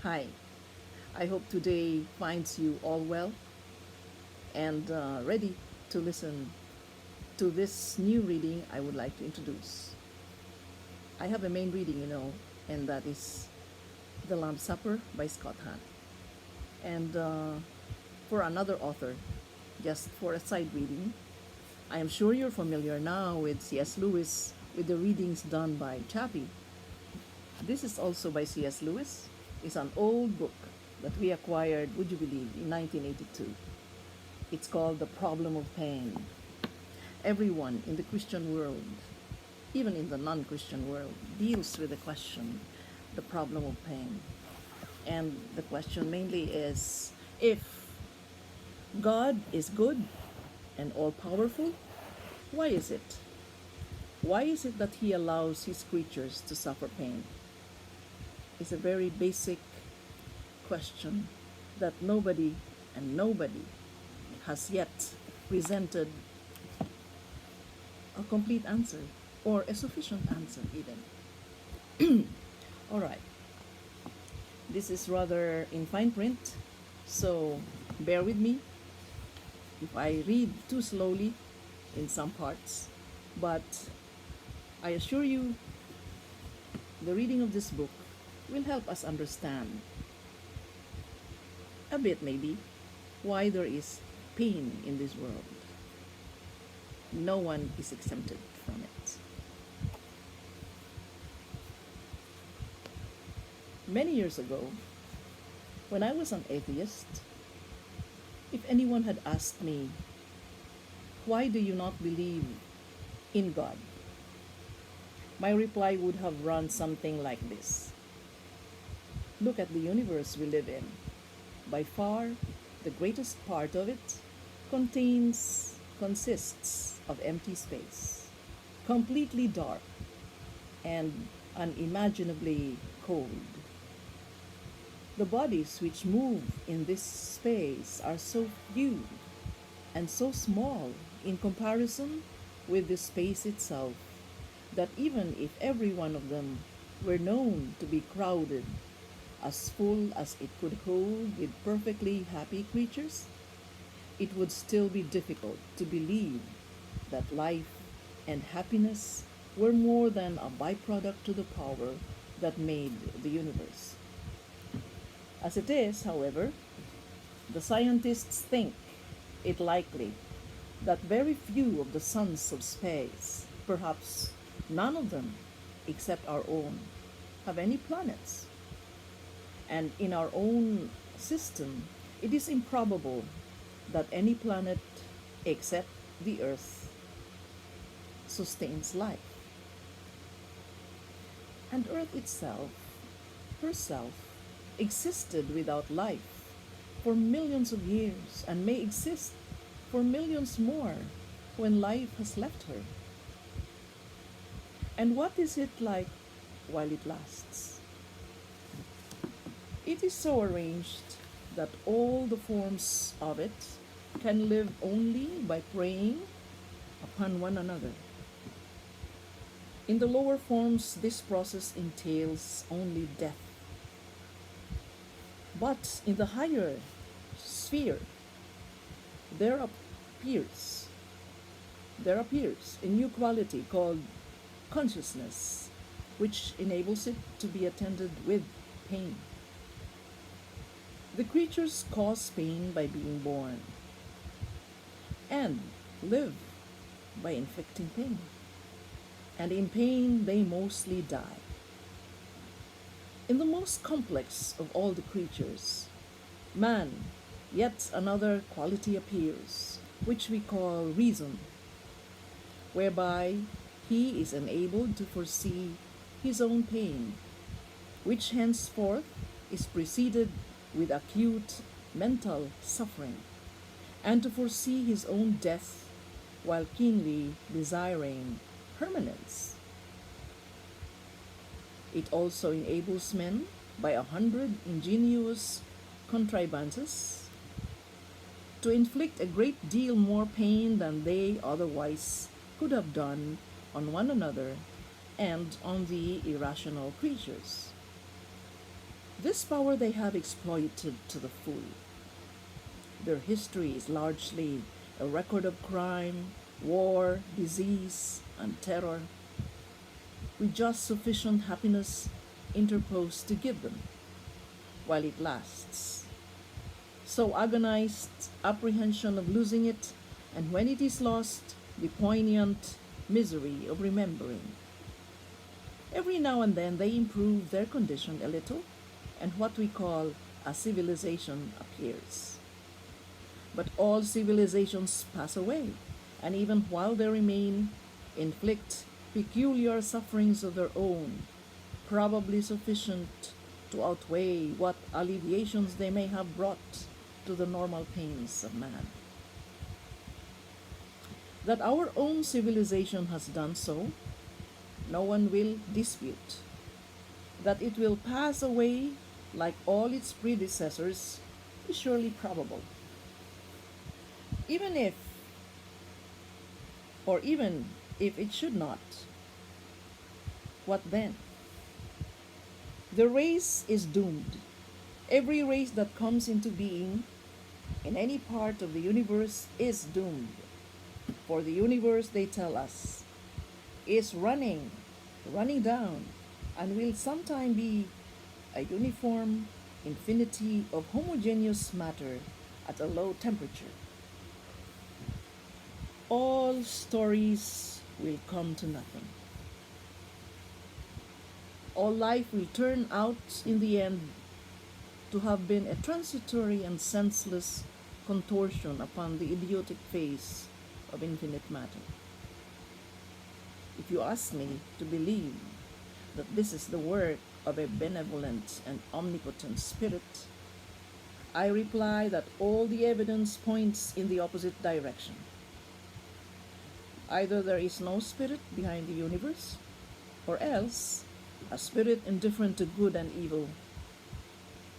Hi, I hope today finds you all well and ready to listen to this new reading I would like to introduce. I have a main reading, and that is The Lamb's Supper by Scott Hahn. And for another author, just for a side reading, I am sure you're familiar now with C.S. Lewis with the readings done by Chappie. This is also by C.S. Lewis. It's an old book that we acquired, would you believe, in 1982. It's called The Problem of Pain. Everyone in the Christian world, even in the non-Christian world, deals with the question, the problem of pain. And the question mainly is, if God is good and all-powerful, why is it? Why is it that he allows his creatures to suffer pain? It's a very basic question that nobody has yet presented a complete answer or a sufficient answer even. All right. This is rather in fine print, so bear with me if I read too slowly in some parts, but I assure you the reading of this book will help us understand a bit maybe why there is pain in this world. No one is exempted from it. Many years ago, when I was an atheist, if anyone had asked me, why do you not believe in God? My reply would have run something like this. Look at the universe we live in. By far, the greatest part of it consists of empty space, completely dark and unimaginably cold. The bodies which move in this space are so few and so small in comparison with the space itself that even if every one of them were known to be crowded as full as it could hold with perfectly happy creatures, it would still be difficult to believe that life and happiness were more than a byproduct to the power that made the universe. As it is, however, the scientists think it likely that very few of the suns of space, perhaps none of them except our own, have any planets. And in our own system, it is improbable that any planet except the Earth sustains life. And Earth herself, existed without life for millions of years and may exist for millions more when life has left her. And what is it like while it lasts? It is so arranged that all the forms of it can live only by preying upon one another. In the lower forms, this process entails only death. But in the higher sphere, there appears a new quality called consciousness, which enables it to be attended with pain. The creatures cause pain by being born and live by inflicting pain. And in pain, they mostly die. In the most complex of all the creatures, man, yet another quality appears, which we call reason, whereby he is enabled to foresee his own pain, which henceforth is preceded with acute mental suffering, and to foresee his own death while keenly desiring permanence. It also enables men, by 100 ingenious contrivances, to inflict a great deal more pain than they otherwise could have done on one another and on the irrational creatures. This power they have exploited to the full. Their history is largely a record of crime, war, disease, and terror, with just sufficient happiness interposed to give them while it lasts. So agonized apprehension of losing it, and when it is lost, the poignant misery of remembering. Every now and then they improve their condition a little, and what we call a civilization appears. But all civilizations pass away, and even while they remain, inflict peculiar sufferings of their own, probably sufficient to outweigh what alleviations they may have brought to the normal pains of man. That our own civilization has done so, no one will dispute. That it will pass away like all its predecessors is surely probable. Even if, or even if it should not, what then? The race is doomed. Every race that comes into being in any part of the universe is doomed. For the universe, they tell us, is running down, and will sometime be a uniform infinity of homogeneous matter at a low temperature. All stories will come to nothing. All life will turn out in the end to have been a transitory and senseless contortion upon the idiotic face of infinite matter. If you ask me to believe that this is the work of a benevolent and omnipotent spirit, I reply that all the evidence points in the opposite direction. Either there is no spirit behind the universe, or else a spirit indifferent to good and evil,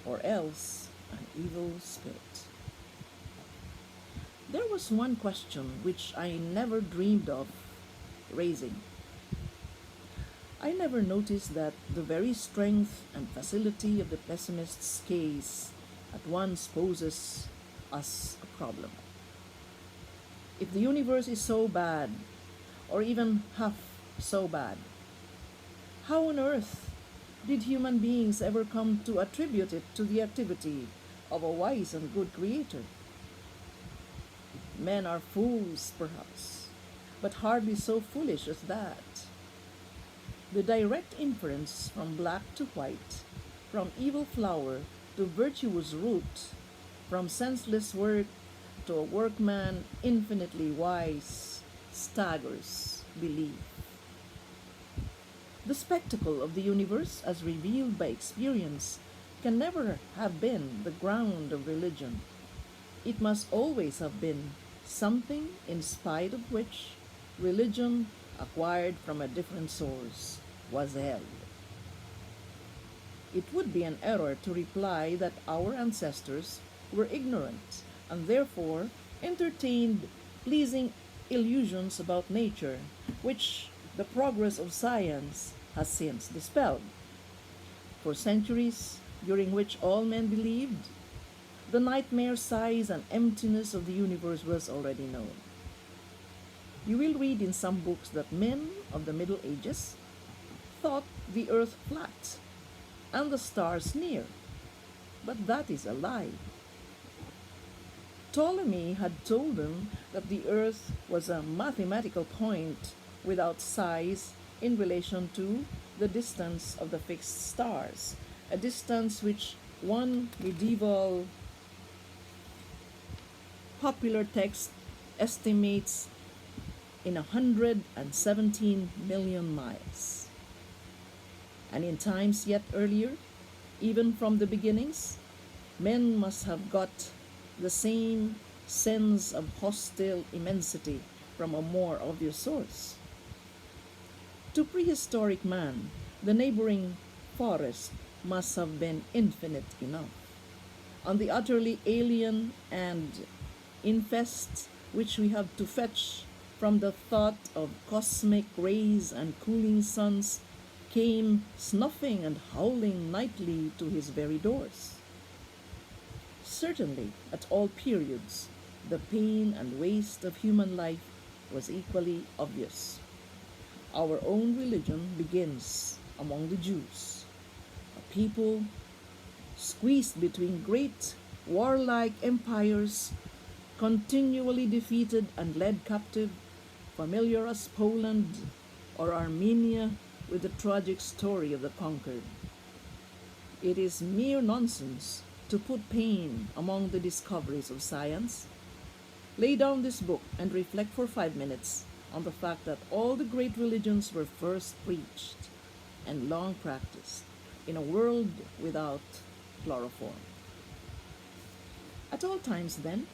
or else an evil spirit. There was one question which I never dreamed of raising. I never noticed that the very strength and facility of the pessimist's case at once poses us a problem. If the universe is so bad, or even half so bad, how on earth did human beings ever come to attribute it to the activity of a wise and good creator? Men are fools, perhaps, but hardly so foolish as that. The direct inference from black to white, from evil flower to virtuous root, from senseless work to a workman infinitely wise, staggers belief. The spectacle of the universe as revealed by experience can never have been the ground of religion. It must always have been something in spite of which religion, acquired from a different source, was held. It would be an error to reply that our ancestors were ignorant and therefore entertained pleasing illusions about nature, which the progress of science has since dispelled. For centuries, during which all men believed, the nightmare size and emptiness of the universe was already known. You will read in some books that men of the Middle Ages thought the earth flat and the stars near, but that is a lie. Ptolemy had told them that the earth was a mathematical point without size in relation to the distance of the fixed stars, a distance which one medieval popular text estimates in 117 million miles. And in times yet earlier, even from the beginnings, men must have got the same sense of hostile immensity from a more obvious source. To prehistoric man, the neighboring forest must have been infinite enough. On the utterly alien and infest which we have to fetch from the thought of cosmic rays and cooling suns came snuffing and howling nightly to his very doors. Certainly, at all periods, the pain and waste of human life was equally obvious. Our own religion begins among the Jews, a people squeezed between great warlike empires, continually defeated and led captive, familiar as Poland or Armenia with the tragic story of the conquered. It is mere nonsense to put pain among the discoveries of science. Lay down this book and reflect for 5 minutes on the fact that all the great religions were first preached and long practiced in a world without chloroform. At all times, then,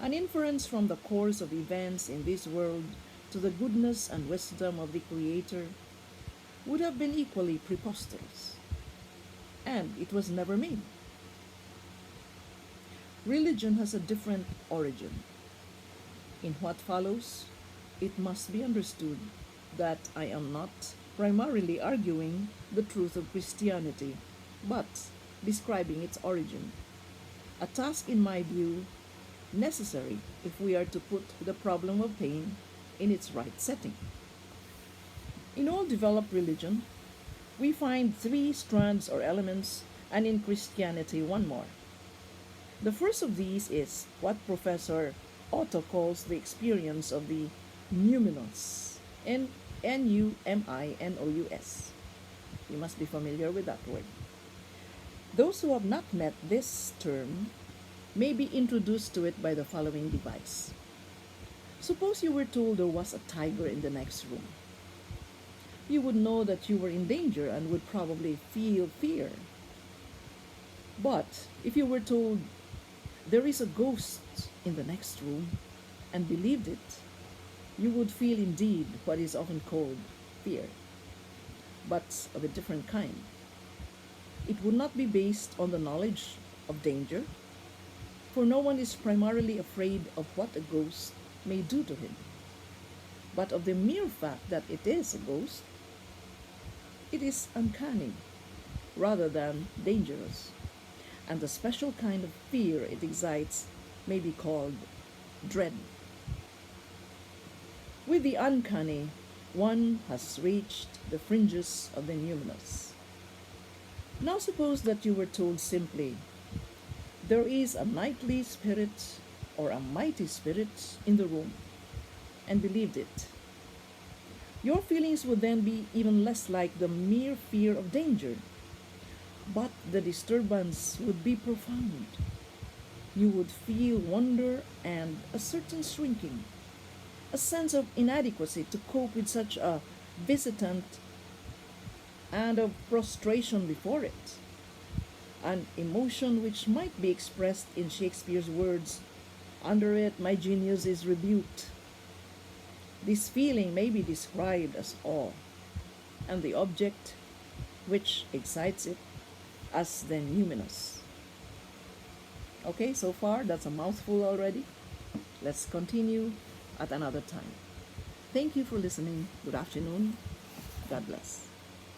an inference from the course of events in this world to the goodness and wisdom of the Creator would have been equally preposterous, and it was never made. Religion has a different origin. In what follows, it must be understood that I am not primarily arguing the truth of Christianity, but describing its origin, a task in my view necessary if we are to put the problem of pain in its right setting. In all developed religion, we find 3 strands or elements, and in Christianity, 1 more. The first of these is what Professor Otto calls the experience of the numinous, Numinous. You must be familiar with that word. Those who have not met this term may be introduced to it by the following device. Suppose you were told there was a tiger in the next room. You would know that you were in danger and would probably feel fear. But if you were told there is a ghost in the next room and believed it, you would feel indeed what is often called fear, but of a different kind. It would not be based on the knowledge of danger, for no one is primarily afraid of what a ghost may do to him, but of the mere fact that it is a ghost. It is uncanny rather than dangerous, and the special kind of fear it excites may be called dread. With the uncanny, one has reached the fringes of the numinous. Now suppose that you were told simply, there is a nightly spirit or a mighty spirit in the room, and believed it. Your feelings would then be even less like the mere fear of danger, but the disturbance would be profound. You would feel wonder and a certain shrinking, a sense of inadequacy to cope with such a visitant, and of prostration before it, an emotion which might be expressed in Shakespeare's words, "Under it my genius is rebuked." This feeling may be described as awe, and the object which excites it as the numinous. Okay, so far that's a mouthful already. Let's continue at another time. Thank you for listening. Good afternoon. God bless.